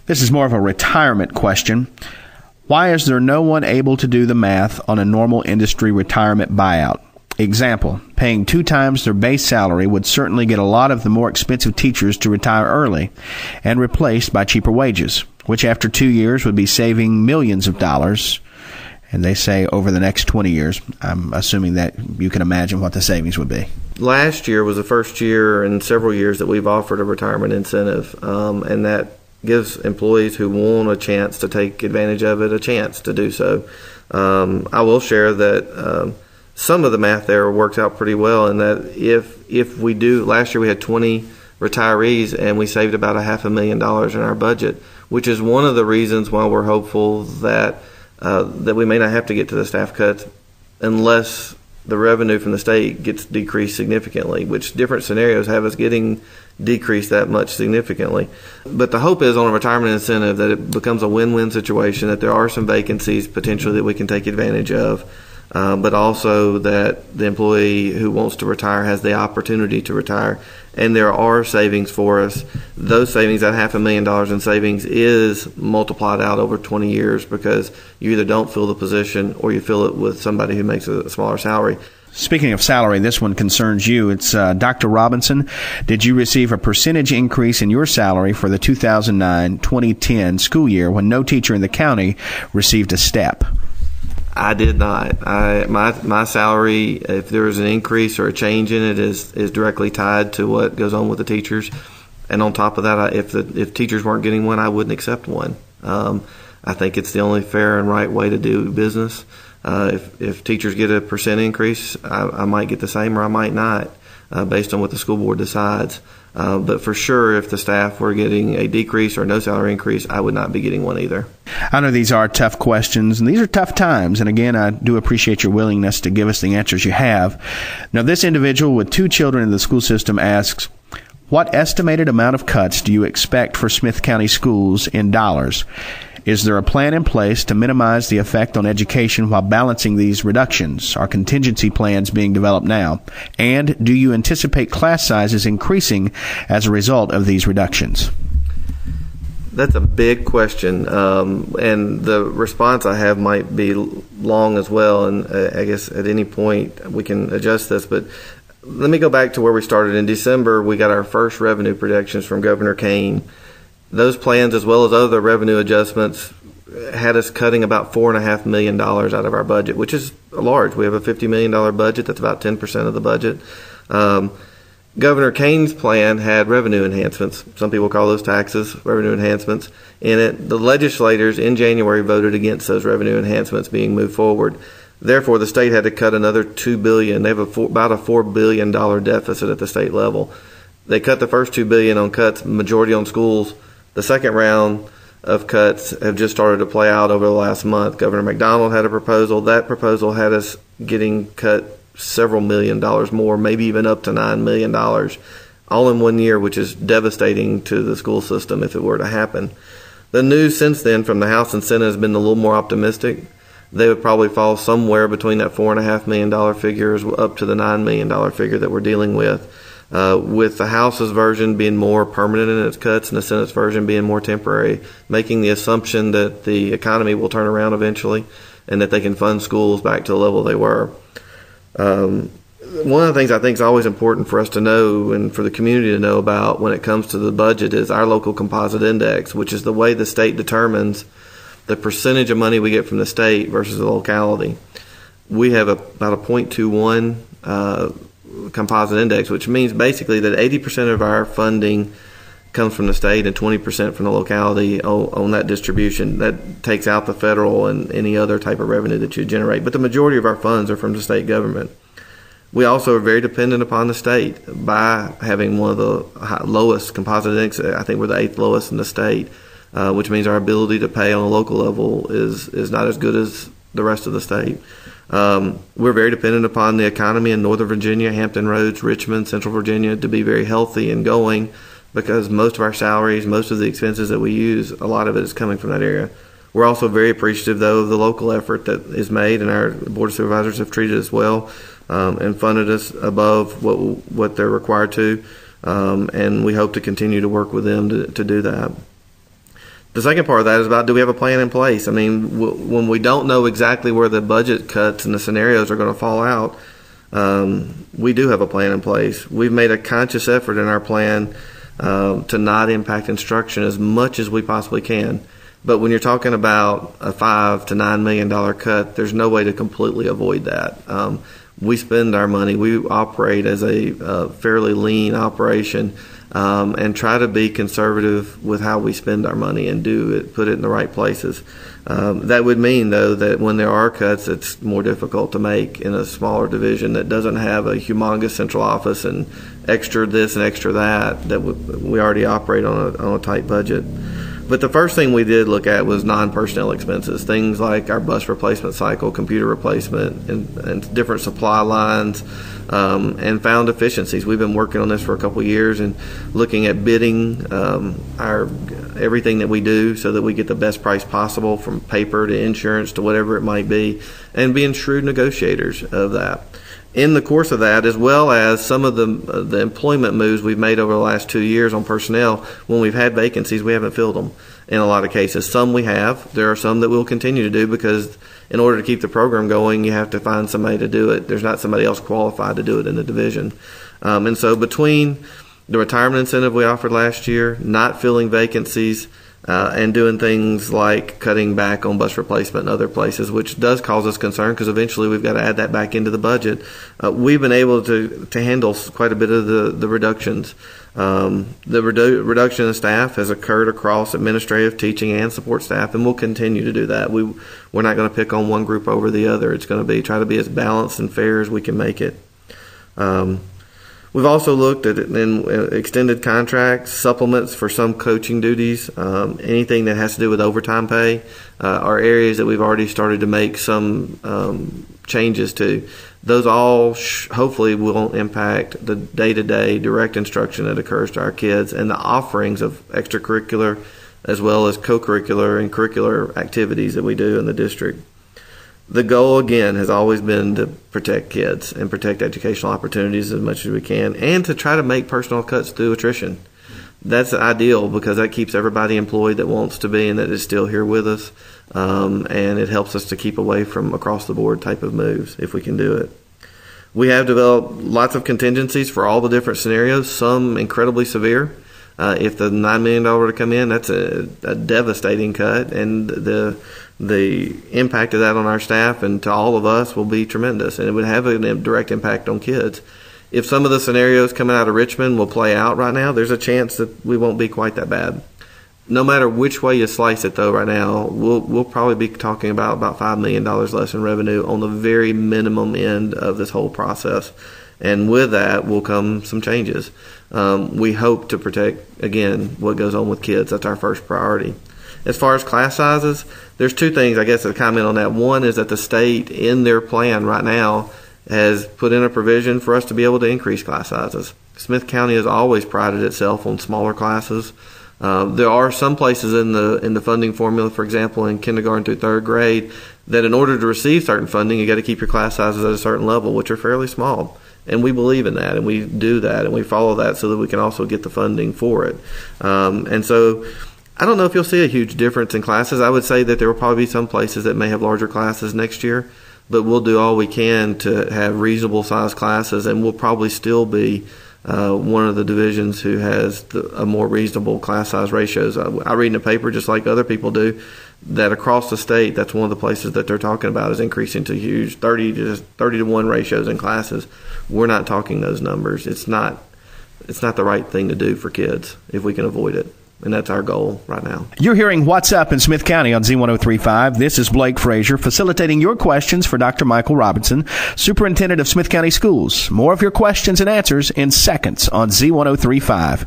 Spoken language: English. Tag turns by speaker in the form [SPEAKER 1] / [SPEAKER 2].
[SPEAKER 1] This is more of a retirement question. Why is there no one able to do the math on a normal industry retirement buyout? Example, paying 2 times their base salary would certainly get a lot of the more expensive teachers to retire early and replaced by cheaper wages, which after 2 years would be saving millions of dollars. And they say over the next 20 years. I'm assuming that you can imagine what the savings would be.
[SPEAKER 2] Last year was the first year in several years that we've offered a retirement incentive, and that gives employees who want a chance to take advantage of it a chance to do so. I will share that some of the math there works out pretty well, and that if we do, last year we had 20 retirees and we saved about $500,000 in our budget, which is one of the reasons why we're hopeful that we may not have to get to the staff cuts unless the revenue from the state gets decreased significantly, which different scenarios have us getting decreased that much significantly. But the hope is on a retirement incentive that it becomes a win-win situation, that there are some vacancies potentially that we can take advantage of, but also that the employee who wants to retire has the opportunity to retire. And there are savings for us. Those savings, that $500,000 in savings, is multiplied out over 20 years because you either don't fill the position or you fill it with somebody who makes a smaller salary.
[SPEAKER 1] Speaking of salary, this one concerns you. It's Dr. Robinson. Did you receive a percentage increase in your salary for the 2009-2010 school year when no teacher in the county received a step?
[SPEAKER 2] I did not. My salary, if there is an increase or a change in it, is directly tied to what goes on with the teachers. And on top of that, if teachers weren't getting one, I wouldn't accept one. I think it's the only fair and right way to do business. If teachers get a percent increase, I might get the same or I might not, based on what the school board decides. But for sure, if the staff were getting a decrease or no salary increase, I would not be getting one either.
[SPEAKER 1] I know these are tough questions, and these are tough times. And again, I do appreciate your willingness to give us the answers you have. Now, this individual with 2 children in the school system asks, what estimated amount of cuts do you expect for Smith County schools in dollars? Is there a plan in place to minimize the effect on education while balancing these reductions? Are contingency plans being developed now? And do you anticipate class sizes increasing as a result of these reductions?
[SPEAKER 2] That's a big question, and the response I have might be long as well, and I guess at any point we can adjust this, but let me go back to where we started. In December, we got our first revenue projections from Governor Kane. Those plans, as well as other revenue adjustments, had us cutting about $4.5 million out of our budget, which is large. We have a $50 million budget. That's about 10% of the budget. Governor Kane's plan had revenue enhancements. Some people call those taxes, revenue enhancements. In it, the legislators in January voted against those revenue enhancements being moved forward. Therefore, the state had to cut another $2 billion. They have about a $4 billion deficit at the state level. They cut the first $2 billion on cuts, majority on schools. The second round of cuts have just started to play out over the last month. Governor McDonald had a proposal. That proposal had us getting cut several $1 million more, maybe even up to $9 million, all in 1 year, which is devastating to the school system if it were to happen. The news since then from the House and Senate has been a little more optimistic. They would probably fall somewhere between that $4.5 million figure up to the $9 million figure that we're dealing with the House's version being more permanent in its cuts and the Senate's version being more temporary, making the assumption that the economy will turn around eventually and that they can fund schools back to the level they were. One of the things I think is always important for us to know and for the community to know about when it comes to the budget is our local composite index, which is the way the state determines the percentage of money we get from the state versus the locality. We have about a 0.21 composite index, which means basically that 80% of our funding comes from the state and 20% from the locality on that distribution. That takes out the federal and any other type of revenue that you generate. But the majority of our funds are from the state government. We also are very dependent upon the state by having one of the lowest composite indexes. I think we're the 8th lowest in the state, which means our ability to pay on a local level is not as good as the rest of the state. We're very dependent upon the economy in Northern Virginia, Hampton Roads, Richmond, Central Virginia to be very healthy and going, because most of our salaries, most of the expenses that we use, a lot of it is coming from that area. We're also very appreciative, though, of the local effort that is made, and our Board of Supervisors have treated us well and funded us above what they're required to, and we hope to continue to work with them to do that. The second part of that is about, do we have a plan in place? I mean, when we don't know exactly where the budget cuts and the scenarios are going to fall out, we do have a plan in place. We've made a conscious effort in our plan to not impact instruction as much as we possibly can. But when you're talking about a $5 to $9 million cut, there's no way to completely avoid that. We spend our money. We operate as a fairly lean operation, and try to be conservative with how we spend our money and put it in the right places. That would mean, though, that when there are cuts, it's more difficult to make in a smaller division that doesn't have a humongous central office and extra this and extra that we already operate on a tight budget. But the first thing we did look at was non-personnel expenses, things like our bus replacement cycle, computer replacement, and different supply lines, and found efficiencies. We've been working on this for a couple of years and looking at bidding everything that we do so that we get the best price possible, from paper to insurance to whatever it might be, and being shrewd negotiators of that. In the course of that, as well as some of the employment moves we've made over the last 2 years on personnel, when we've had vacancies, we haven't filled them in a lot of cases. Some we have. There are some that we'll continue to do, because in order to keep the program going, you have to find somebody to do it. There's not somebody else qualified to do it in the division. And so between the retirement incentive we offered last year, not filling vacancies, and doing things like cutting back on bus replacement and other places, which does cause us concern because eventually we've got to add that back into the budget. We've been able to handle quite a bit of the reductions. The reduction in staff has occurred across administrative, teaching, and support staff, and we'll continue to do that. We're not going to pick on one group over the other. It's going to try to be as balanced and fair as we can make it. We've also looked at extended contracts, supplements for some coaching duties, anything that has to do with overtime pay, are areas that we've already started to make some changes to. Those all hopefully won't impact the day-to-day direct instruction that occurs to our kids and the offerings of extracurricular as well as co-curricular and curricular activities that we do in the district. The goal, again, has always been to protect kids and protect educational opportunities as much as we can, and to try to make personal cuts through attrition. That's ideal because that keeps everybody employed that wants to be and that is still here with us, and it helps us to keep away from across-the-board type of moves if we can do it. We have developed lots of contingencies for all the different scenarios, some incredibly severe. If the $9 million were to come in, that's a devastating cut, and the impact of that on our staff and to all of us will be tremendous, and it would have a direct impact on kids. If some of the scenarios coming out of Richmond will play out right now, there's a chance that we won't be quite that bad. No matter which way you slice it, though, right now, we'll probably be talking about $5 million less in revenue on the very minimum end of this whole process. And with that will come some changes. We hope to protect, again, what goes on with kids. That's our first priority. As far as class sizes, there's two things, I guess, to comment on that. One is that the state, in their plan right now, has put in a provision for us to be able to increase class sizes. Smith County has always prided itself on smaller classes. There are some places in the funding formula, for example, in kindergarten through third grade, that in order to receive certain funding, you got to keep your class sizes at a certain level, which are fairly small. And we believe in that, and we do that, and we follow that so that we can also get the funding for it. And so I don't know if you'll see a huge difference in classes. I would say that there will probably be some places that may have larger classes next year, but we'll do all we can to have reasonable sized classes, and we'll probably still be one of the divisions who has a more reasonable class size ratios. I read in the paper, just like other people do, that across the state, that's one of the places that they're talking about is increasing to huge 30 to 1 ratios in classes. We're not talking those numbers. It's not the right thing to do for kids if we can avoid it. And that's our goal right now. You're hearing What's Up in Smith County on Z1035. This is Blake Frazier facilitating your questions for Dr. Michael Robinson, Superintendent of Smith County Schools. More of your questions and answers in seconds on Z1035.